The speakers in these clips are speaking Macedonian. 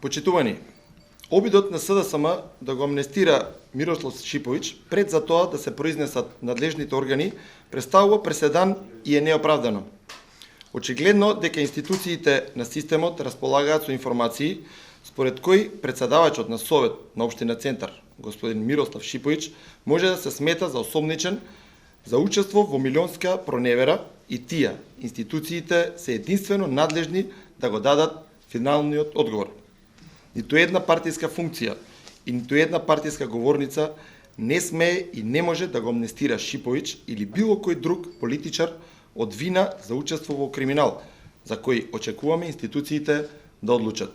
Почитувани, обидот на СДСМ да го амнестира Мирослав Шиповиќ пред за тоа да се произнесат надлежните органи представува преседан и е неоправдано. Очигледно дека институциите на системот располагаат со информации според кои председавачот на Совет на Општина Центар, господин Мирослав Шиповиќ, може да се смета за осомничен за учество во милионска проневера и тие институциите се единствено надлежни да го дадат финалниот одговор. Ниту една партиска функција и ниту една партиска говорница не смее и не може да го амнестира Шиповиќ или било кој друг политичар од вина за учество во криминал, за кој очекуваме институциите да одлучат.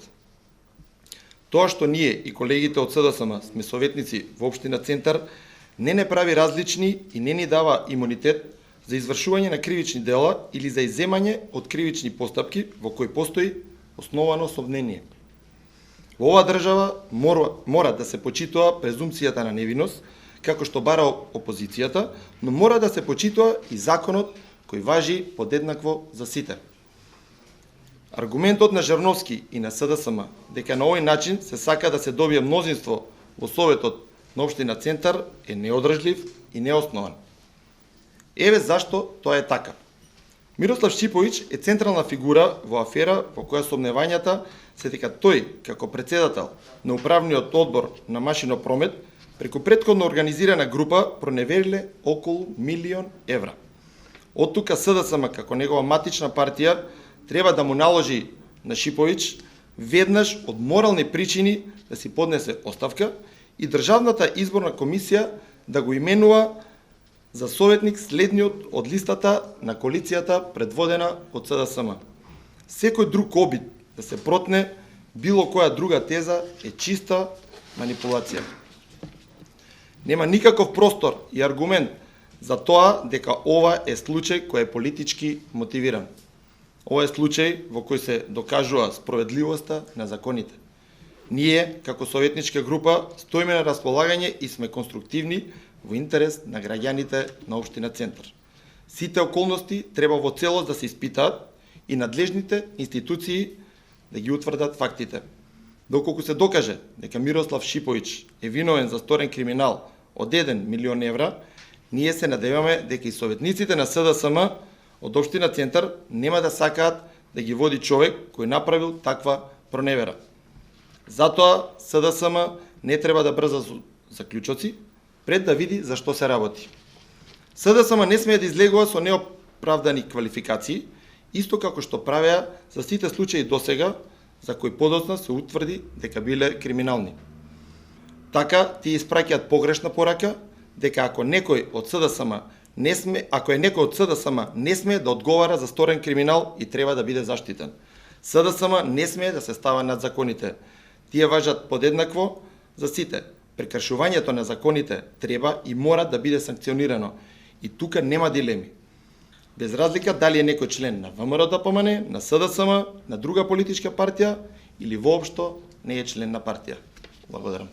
Тоа што ние и колегите од СДСМ сме советници во Општина Центар не прави различни и не ни дава имунитет за извршување на кривични дела или за изземање од кривични постапки во кои постои основано сомнение. Во оваа држава мора да се почитува презумпцијата на невиност, како што бара опозицијата, но мора да се почитува и законот кој важи подеднакво за сите. Аргументот на Жарновски и на СДСМ дека на овој начин се сака да се добие мнозинство во Советот на Општина Центар е неодржлив и неоснован. Еве зашто тоа е така. Мирослав Шиповиќ е централна фигура во афера во која сомневањата се дека тој, како председател на управниот одбор на Машино промет, преку претходно организирана група проневериле околу 1.000.000 евра. Од тука СДСМ, како негова матична партија, треба да му наложи на Шиповиќ веднаш од морални причини да си поднесе оставка и Државната изборна комисија да го именува за советник следниот од листата на коалицијата предводена од СДСМ. Секој друг обид да се протне било која друга теза е чиста манипулација. Нема никаков простор и аргумент за тоа дека ова е случај кој е политички мотивиран. Ова е случај во кој се докажува справедливоста на законите. Ние, како советничка група, стоиме на располагање и сме конструктивни во интерес на граѓаните на Општина Центар. Сите околности треба во целост да се испитаат и надлежните институции да ги утврдат фактите. Доколку се докаже дека Мирослав Шиповиќ е виновен за сторен криминал од 1.000.000 евра, ние се надеваме дека и советниците на СДСМ од Општина Центар нема да сакаат да ги води човек кој направил таква проневера. Затоа СДСМ не треба да брза заклучоци пред да види за што се работи. СДСМ не смее да излегува со неоправдани квалификации, исто како што правеа за сите случаи досега за кои подоцна се утврди дека биле криминални. Така тие испраќаат погрешна порака дека ако некој од СДСМ не смее да одговара за сторен криминал и треба да биде заштитен. СДСМ не смее да се става над законите. Тие важат подеднакво за сите. Прекршувањето на законите треба и мора да биде санкционирано. И тука нема дилеми. Без разлика дали е некој член на ВМРО-ДПМН, на СДСМ, на друга политичка партија или воопшто не е член на партија. Благодарам.